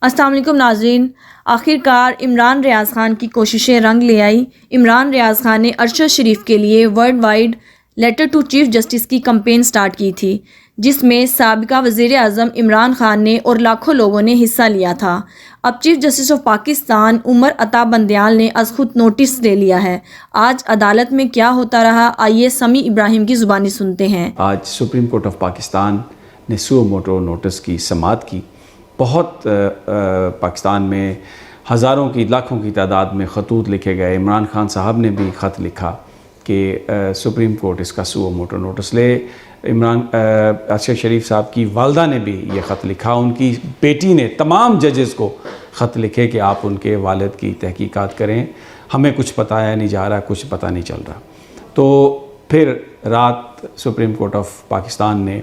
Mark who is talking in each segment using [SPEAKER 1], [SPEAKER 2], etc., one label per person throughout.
[SPEAKER 1] السلام علیکم ناظرین، آخر کار عمران ریاض خان کی کوششیں رنگ لے آئی۔ عمران ریاض خان نے ارشد شریف کے لیے world wide letter to chief justice کی کمپین سٹارٹ کی تھی، جس میں سابقہ وزیر اعظم عمران خان نے اور لاکھوں لوگوں نے حصہ لیا تھا۔ اب chief justice of Pakistan Umar Ata Bandial نے از خود نوٹس لے لیا ہے۔ آج عدالت میں کیا ہوتا رہا، آئیے سمیع ابراہیم کی زبانی سنتے ہیں۔
[SPEAKER 2] آج سپریم کورٹ آف پاکستان نے سو موٹو نوٹس کی سماعت کی۔ بہت پاکستان میں ہزاروں کی لاکھوں کی تعداد میں خطوط لکھے گئے۔ عمران خان صاحب نے بھی خط لکھا کہ سپریم کورٹ اس کا سو موٹو نوٹس لے۔ ارشد شریف صاحب کی والدہ نے بھی یہ خط لکھا، ان کی بیٹی نے تمام ججز کو خط لکھے کہ آپ ان کے والد کی تحقیقات کریں، ہمیں کچھ پتایا نہیں جا رہا، کچھ پتہ نہیں چل رہا۔ تو پھر رات سپریم کورٹ آف پاکستان نے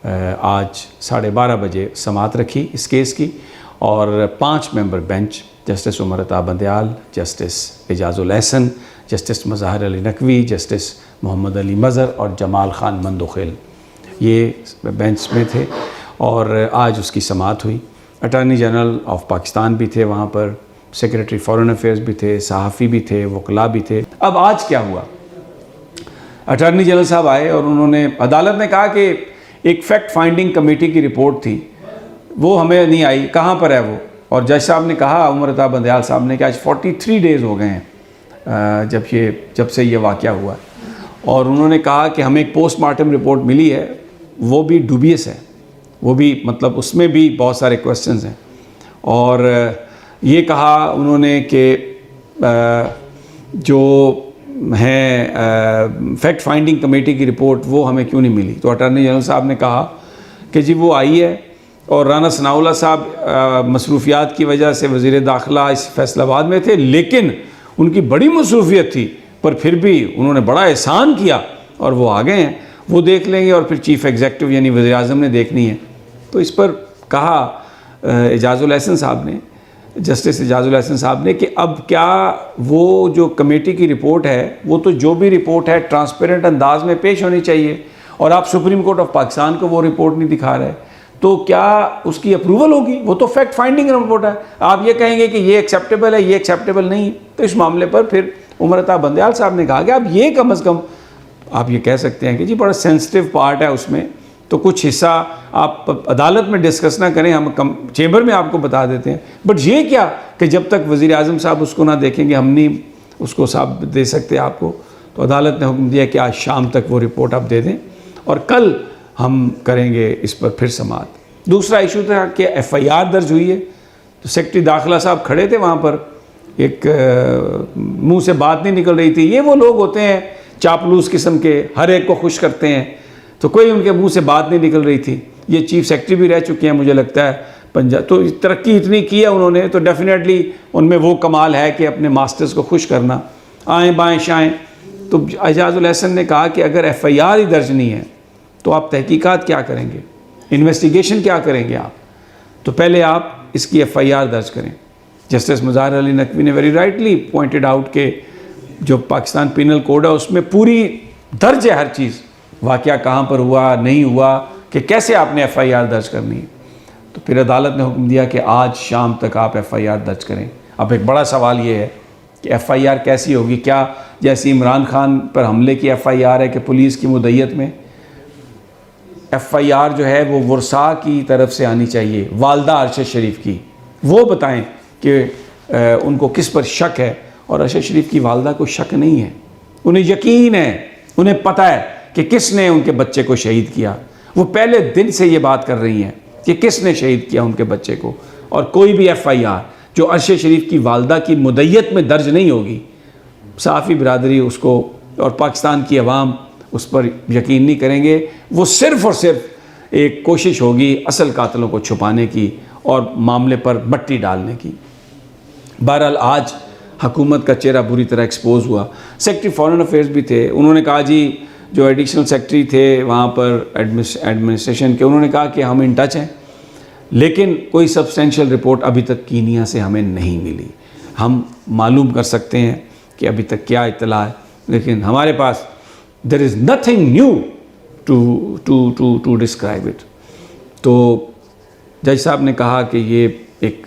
[SPEAKER 2] آج 12:30 بجے سماعت رکھی اس کیس کی، اور 5 ممبر bench justice Umar Ata Bandial, justice Ijaz ul Ahsan, justice مظاہر علی نقوی، جسٹس محمد علی مظہر اور جمال خان مندوخیل، یہ بینچ میں تھے، اور آج اس کی سماعت ہوئی۔ اٹارنی جنرل آف پاکستان بھی تھے وہاں پر، سیکریٹری فارن افیئرز بھی تھے، صحافی بھی تھے، وکلاء بھی تھے۔ اب آج کیا ہوا؟ اٹارنی جنرل صاحب آئے اور انہوں نے، عدالت نے کہا کہ ایک فیکٹ فائنڈنگ کمیٹی کی رپورٹ تھی، وہ ہمیں نہیں آئی، کہاں پر ہے وہ؟ اور جج صاحب نے کہا، عمر عطا بندیال صاحب نے، کہ آج 43 ڈیز ہو گئے ہیں جب سے یہ واقعہ ہوا، اور انہوں نے کہا کہ ہمیں ایک پوسٹ مارٹم رپورٹ ملی ہے، وہ بھی ڈوبیس ہے، وہ بھی مطلب اس میں بھی بہت سارے کویسچنز ہیں، اور یہ کہا انہوں نے کہ جو ہیں فیکٹ فائنڈنگ کمیٹی کی رپورٹ وہ ہمیں کیوں نہیں ملی؟ تو اٹارنی جنرل صاحب نے کہا کہ جی وہ آئی ہے، اور رانا ثناء اللہ صاحب مصروفیات کی وجہ سے وزیر داخلہ اس فیصل آباد میں تھے، لیکن ان کی بڑی مصروفیت تھی، پر پھر بھی انہوں نے بڑا احسان کیا اور وہ آ گئے ہیں، وہ دیکھ لیں گے، اور پھر چیف ایگزیکٹو یعنی وزیر اعظم نے دیکھنی ہے۔ تو اس پر کہا اعجاز الاحسن صاحب نے، جسٹس اعجاز الاحسن صاحب نے، کہ اب کیا وہ جو کمیٹی کی رپورٹ ہے، وہ تو جو بھی رپورٹ ہے ٹرانسپیرنٹ انداز میں پیش ہونی چاہیے، اور آپ سپریم کورٹ آف پاکستان کو وہ رپورٹ نہیں دکھا رہے، تو کیا اس کی اپروول ہوگی؟ وہ تو فیکٹ فائنڈنگ رپورٹ ہے، آپ یہ کہیں گے کہ یہ ایکسیپٹیبل ہے، یہ ایکسیپٹیبل نہیں۔ تو اس معاملے پر پھر عمر عطا بندیال صاحب نے کہا کہ آپ یہ کم از کم آپ یہ کہہ سکتے ہیں کہ جی بڑا سینسٹیو پارٹ ہے اس میں، تو کچھ حصہ آپ عدالت میں ڈسکس نہ کریں، ہم چیمبر میں آپ کو بتا دیتے ہیں۔ بٹ یہ کیا کہ جب تک وزیر اعظم صاحب اس کو نہ دیکھیں گے، ہم نہیں اس کو صاحب دے سکتے آپ کو۔ تو عدالت نے حکم دیا کہ آج شام تک وہ رپورٹ آپ دے دیں، اور کل ہم کریں گے اس پر پھر سماعت۔ دوسرا ایشو تھا کہ ایف آئی آر درج ہوئی ہے، تو سیکرٹری داخلہ صاحب کھڑے تھے وہاں پر، ایک منہ سے بات نہیں نکل رہی تھی۔ یہ وہ لوگ ہوتے ہیں چاپلوس قسم کے، ہر ایک کو خوش کرتے ہیں، تو کوئی ان کے منہ سے بات نہیں نکل رہی تھی۔ یہ چیف سیکرٹری بھی رہ چکے ہیں مجھے لگتا ہے پنجاب، تو ترقی اتنی کی ہے انہوں نے، تو ڈیفینیٹلی ان میں وہ کمال ہے کہ اپنے ماسٹرز کو خوش کرنا، آئیں بائیں شائیں۔ تو اعجاز الاحسن نے کہا کہ اگر ایف آئی آر ہی درج نہیں ہے تو آپ تحقیقات کیا کریں گے، انویسٹیگیشن کیا کریں گے آپ؟ تو پہلے آپ اس کی ایف آئی آر درج کریں۔ جسٹس مظاہر علی نقوی نے ویری رائٹلی پوائنٹڈ آؤٹ کہ جو پاکستان پینل کوڈ ہے اس میں پوری درج ہے ہر چیز، واقعہ کہاں پر ہوا، نہیں ہوا، کہ کیسے آپ نے ایف آئی آر درج کرنی ہے۔ تو پھر عدالت نے حکم دیا کہ آج شام تک آپ ایف آئی آر درج کریں۔ اب ایک بڑا سوال یہ ہے کہ ایف آئی آر کیسی ہوگی؟ کیا جیسی عمران خان پر حملے کی ایف آئی آر ہے کہ پولیس کی مدعیت میں؟ ایف آئی آر جو ہے وہ ورثاء کی طرف سے آنی چاہیے، والدہ ارشد شریف کی، وہ بتائیں کہ ان کو کس پر شک ہے، اور ارشد شریف کی والدہ کو شک نہیں ہے، انہیں یقین ہے، انہیں پتہ ہے کہ کس نے ان کے بچے کو شہید کیا۔ وہ پہلے دن سے یہ بات کر رہی ہیں کہ کس نے شہید کیا ان کے بچے کو، اور کوئی بھی ایف آئی آر جو ارشد شریف کی والدہ کی مدعیت میں درج نہیں ہوگی، صحافی برادری اس کو اور پاکستان کی عوام اس پر یقین نہیں کریں گے۔ وہ صرف اور صرف ایک کوشش ہوگی اصل قاتلوں کو چھپانے کی اور معاملے پر مٹی ڈالنے کی۔ بہرحال آج حکومت کا چہرہ بری طرح ایکسپوز ہوا۔ سیکرٹری فارن افیئرز بھی تھے، انہوں نے کہا جی جو ایڈیشنل سیکرٹری تھے وہاں پر ایڈمنسٹریشن کے، انہوں نے کہا کہ ہم ان ٹچ ہیں، لیکن کوئی سبسٹینشیل رپورٹ ابھی تک کینیا سے ہمیں نہیں ملی۔ ہم معلوم کر سکتے ہیں کہ ابھی تک کیا اطلاع ہے، لیکن ہمارے پاس there is nothing new to describe it۔ تو جج صاحب نے کہا کہ یہ ایک